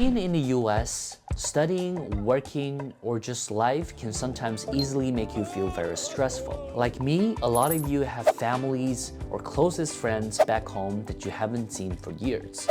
Being in the US, studying, working, or just life can sometimes easily make you feel very stressful. Like me, a lot of you have families or closest friends back home that you haven't seen for years.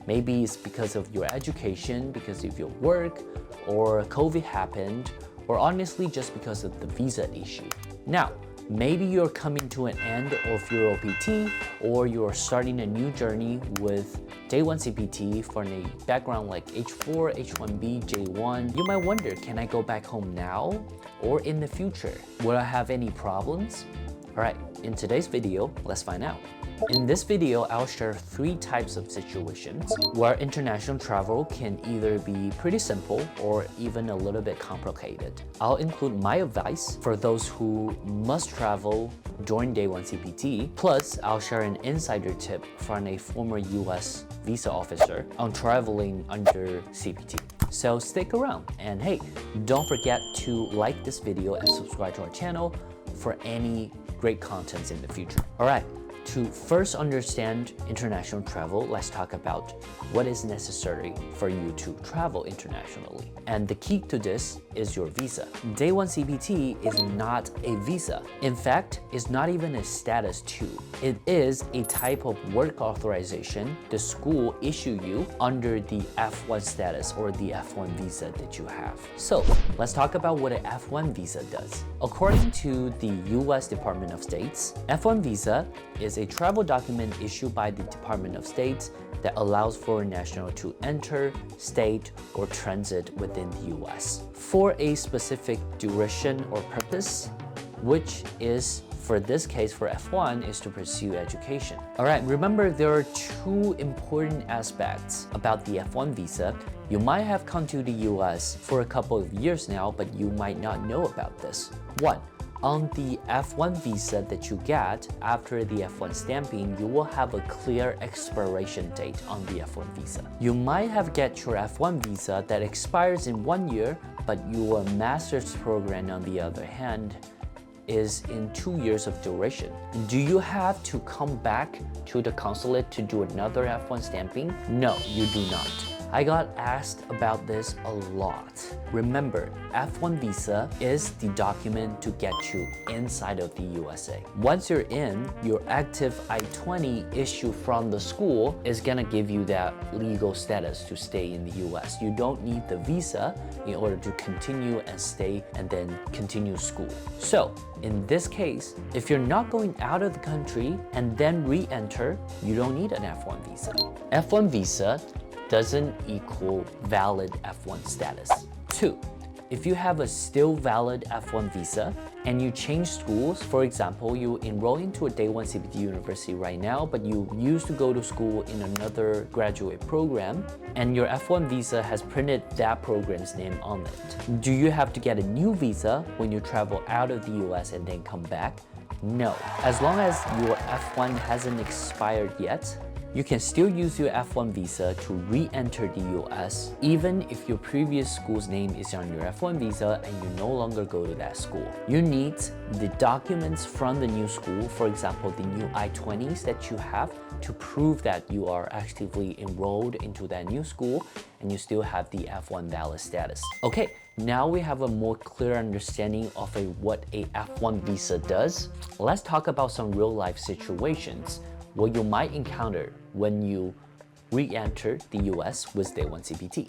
Maybe it's because of your education, because of your work, or COVID happened, or honestly just because of the visa issue. Now, maybe you're coming to an end of your OPT, or you're starting a new journey with Day 1 CPT for a background like H4, H1B, J1. You might wonder, can I go back home now or in the future? Will I have any problems? Alright, in today's video, let's find out. In this video, I'll share 3 types of situations where international travel can either be pretty simple or even a little bit complicated. I'll include my advice for those who must travel during Day 1 CPT, plus I'll share an insider tip from a former US visa officer on traveling under CPT. So stick around, and hey, don't forget to like this video and subscribe to our channel for any great contents in the future. Alright. To first understand international travel, let's talk about what is necessary for you to travel internationally. And the key to this is your visa. Day 1 CPT is not a visa. In fact, it's not even a status 2. It is a type of work authorization the school issue you under the F1 status or the F1 visa that you have. So let's talk about what an F1 visa does. According to the US Department of State's, F1 visa is a travel document issued by the Department of State that allows for a national to enter, stay, or transit within the US for a specific duration or purpose, which is, for this case for F1, is to pursue education. Alright, remember there are 2 important aspects about the F1 visa. You might have come to the US for a couple of years now, but you might not know about this. 1. On the F1 visa that you get after the F1 stamping, you will have a clear expiration date on the F1 visa. You might have get your F1 visa that expires in 1 year, but your master's program on the other hand is in 2 years of duration. Do you have to come back to the consulate to do another F1 stamping? No, you do not. I got asked about this a lot. Remember, F1 visa is the document to get you inside of the USA. Once you're in, your active I-20 issue from the school is gonna give you that legal status to stay in the US. You don't need the visa in order to continue and stay and then continue school. So, in this case, if you're not going out of the country and then re-enter, you don't need an F1 visa. F1 visa doesn't equal valid F1 status. 2. If you have a still valid F1 visa and you change schools, for example, you enroll into a Day 1 CPT university right now, but you used to go to school in another graduate program, and your F1 visa has printed that program's name on it. Do you have to get a new visa when you travel out of the US and then come back? No. As long as your F1 hasn't expired yet, you can still use your F1 visa to re-enter the US even if your previous school's name is on your F1 visa and you no longer go to that school. You need the documents from the new school, for example, the new I-20s that you have, to prove that you are actively enrolled into that new school and you still have the F1 valid status. Okay, now we have a more clear understanding of what a F1 visa does. Let's talk about some real-life situations what you might encounter when you re-enter the US with Day 1 CPT.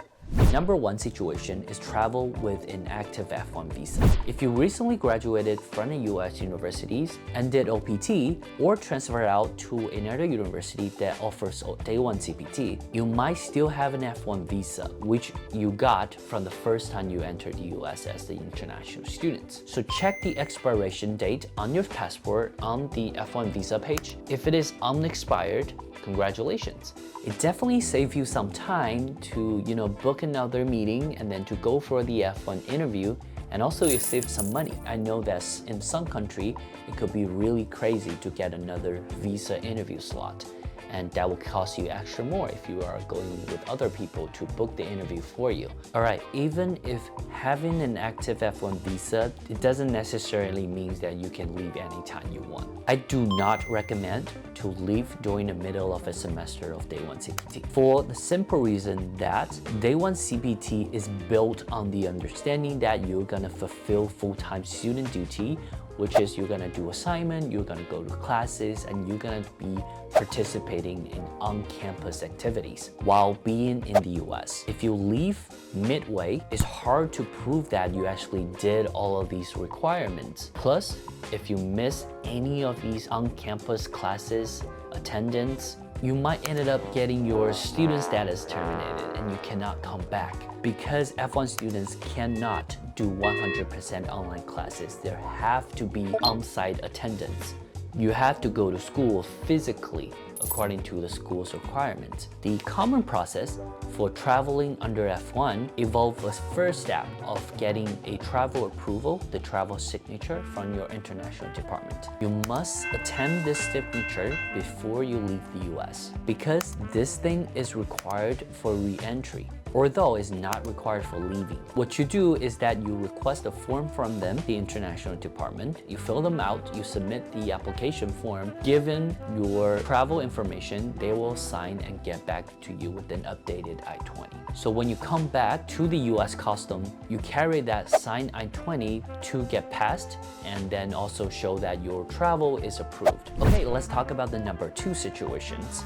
Number 1 situation is travel with an active F1 visa. If you recently graduated from a US universities and did OPT or transferred out to another university that offers Day 1 CPT, you might still have an F1 visa, which you got from the first time you entered the US as the international student. So check the expiration date on your passport on the F1 visa page. If it is unexpired, congratulations. It definitely saves you some time to, book another meeting and then to go for the F1 interview, and also you save some money. I know that in some country, it could be really crazy to get another visa interview slot. and that will cost you extra more if you are going with other people to book the interview for you. All right, even if having an active F1 visa, it doesn't necessarily mean that you can leave anytime you want. I do not recommend to leave during the middle of a semester of Day 1 CPT for the simple reason that Day 1 CPT is built on the understanding that you're gonna fulfill full-time student duty, which is you're gonna do assignment, you're gonna go to classes, and you're gonna be participating in on-campus activities while being in the US. If you leave midway, it's hard to prove that you actually did all of these requirements. Plus, if you miss any of these on-campus classes, attendance, you might end up getting your student status terminated and you cannot come back. Because F1 students cannot do 100% online classes, there have to be on-site attendance. You have to go to school physically according to the school's requirements. The common process for traveling under F1 involves a first step of getting a travel approval, the travel signature from your international department. You must attempt this signature before you leave the US because this thing is required for re-entry, although it's not required for leaving. What you do is that you request a form from them, the international department, you fill them out, you submit the application form, given your travel information, they will sign and get back to you with an updated I-20. So when you come back to the US Custom, you carry that signed I-20 to get passed and then also show that your travel is approved. Okay, let's talk about the number 2 situations.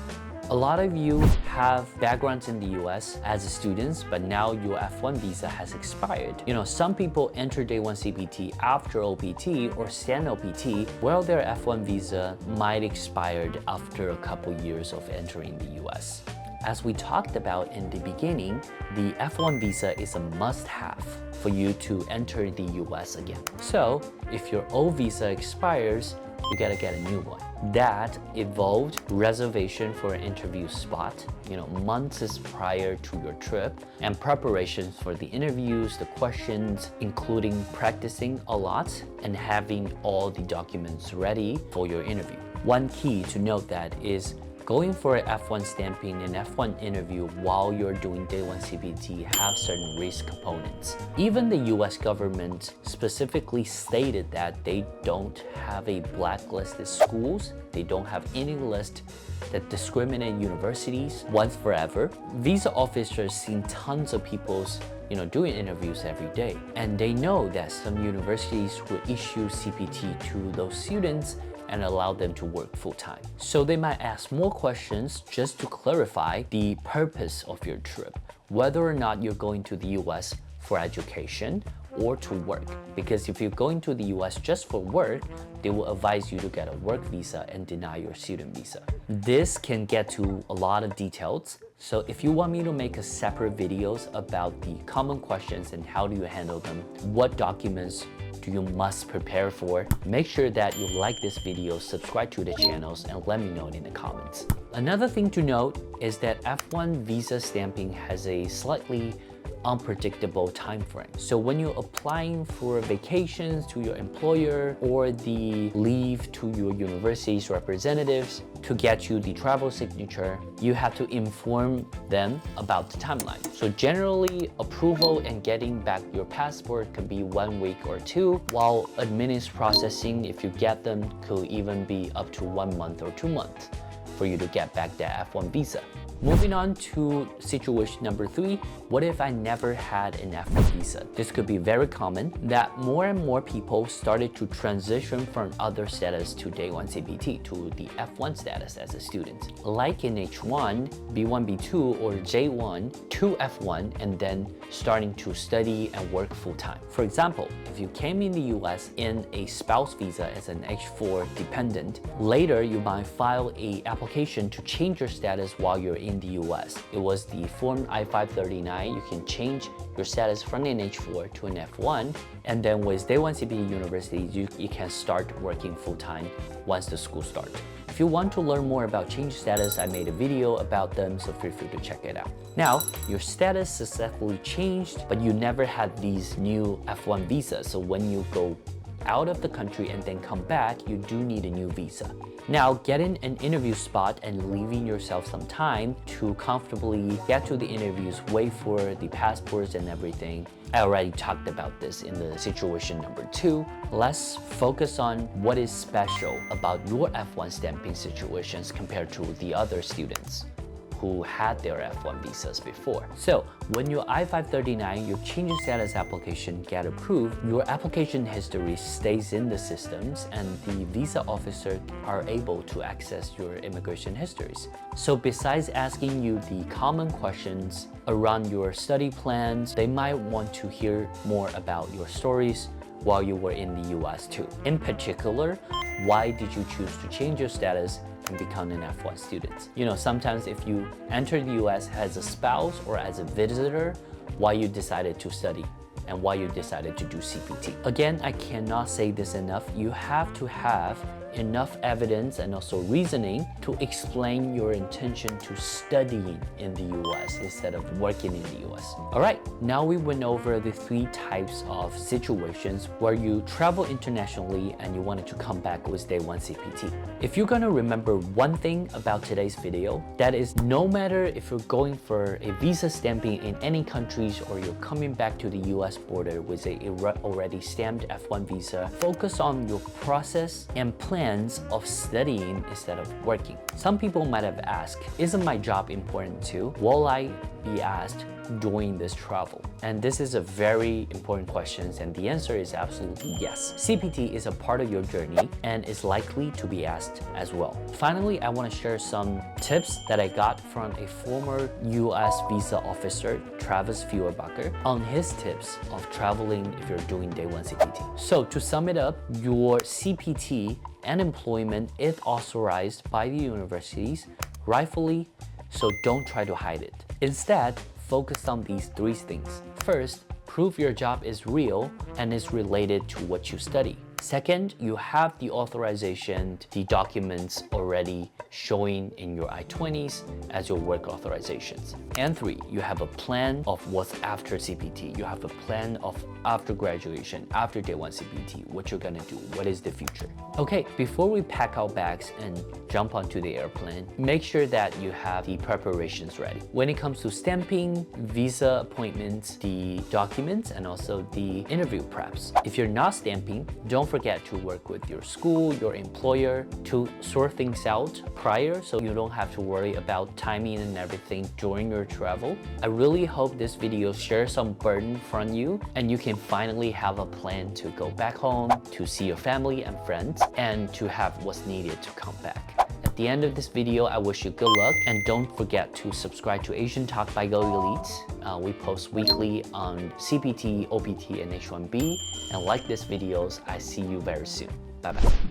A lot of you have backgrounds in the US as students, but now your F1 visa has expired. You know, some people enter Day 1 CPT after OPT or stand OPT, while their F1 visa might expire after a couple years of entering the US. As we talked about in the beginning, the F1 visa is a must-have for you to enter the US again. So if your old visa expires, you gotta get a new one. That involved reservation for an interview spot, months prior to your trip, and preparations for the interviews, the questions, including practicing a lot and having all the documents ready for your interview. One key to note that is going for an F1 stamping and F1 interview while you're doing Day 1 CPT have certain risk components. Even the US government specifically stated that they don't have a blacklisted schools, they don't have any list that discriminate universities once forever. Visa officers seen tons of people's doing interviews every day, and they know that some universities will issue CPT to those students and allow them to work full-time. So they might ask more questions just to clarify the purpose of your trip, whether or not you're going to the US for education or to work. Because if you're going to the US just for work, they will advise you to get a work visa and deny your student visa. This can get to a lot of details. So if you want me to make a separate videos about the common questions and how do you handle them, what documents you must prepare for, make sure that you like this video, subscribe to the channels, and let me know in the comments. Another thing to note is that F1 visa stamping has a slightly unpredictable time frame. So when you're applying for vacations to your employer or the leave to your university's representatives to get you the travel signature, you have to inform them about the timeline. So generally, approval and getting back your passport could be 1 week or 2, while administrative processing, if you get them, could even be up to 1 month or 2 months for you to get back that F1 visa. Moving on to situation number 3, what if I never had an F1 visa? This could be very common that more and more people started to transition from other status to Day 1 CPT to the F1 status as a student. Like in H1, B1, B2, or J1 to F1 and then starting to study and work full-time. For example, if you came in the US in a spouse visa as an H4 dependent, later you might file an application to change your status while you're in the US. It was the Form I-539. You can change your status from an H4 to an F1, and then with Day 1 CPT University, you can start working full-time once the school starts. If you want to learn more about change status, I made a video about them, so feel free to check it out. Now, your status successfully changed, but you never had these new F1 visas. So when you go out of the country and then come back, you do need a new visa. Now, getting an interview spot and leaving yourself some time to comfortably get to the interviews, wait for the passports and everything. I already talked about this in the situation number 2. Let's focus on what is special about your F1 stamping situations compared to the other students who had their F1 visas before. So when your I-539, your change of status application get approved, your application history stays in the systems and the visa officer are able to access your immigration histories. So besides asking you the common questions around your study plans, they might want to hear more about your stories while you were in the US too. In particular, why did you choose to change your status and become an F1 student? You know, sometimes if you enter the US as a spouse or as a visitor, why you decided to study and why you decided to do CPT. Again, I cannot say this enough. You have to have enough evidence and also reasoning to explain your intention to studying in the US instead of working in the US. All right, now we went over the 3 types of situations where you travel internationally and you wanted to come back with day 1 CPT. If you're gonna remember one thing about today's video, that is no matter if you're going for a visa stamping in any countries or you're coming back to the US border with a already stamped F1 visa, focus on your process and plan of studying instead of working. Some people might have asked, isn't my job important too? Will I be asked during this travel? And this is a very important question, and the answer is absolutely yes. CPT is a part of your journey and is likely to be asked as well. Finally, I want to share some tips that I got from a former US visa officer, Travis Feuerbacher, on his tips of traveling if you're doing day 1 CPT. So to sum it up, your CPT and employment is authorized by the universities rightfully, so don't try to hide it. Instead, focus on these 3 things. First, prove your job is real and is related to what you study. Second, you have the authorization, the documents already showing in your I-20s as your work authorizations. And 3, you have a plan of what's after CPT. You have a plan of after graduation, after day 1 CPT, what you're gonna do, what is the future. Okay, before we pack our bags and jump onto the airplane, make sure that you have the preparations ready. When it comes to stamping, visa appointments, the documents, and also the interview preps. If you're not stamping, don't forget to work with your school, your employer to sort things out prior so you don't have to worry about timing and everything during your travel. I really hope this video shares some burden from you and you can finally have a plan to go back home, to see your family and friends, and to have what's needed to come back. At the end of this video, I wish you good luck and don't forget to subscribe to Asian Talk by Go Elite. We post weekly on CPT, OPT, and H1B. And like these videos, I see you very soon. Bye bye.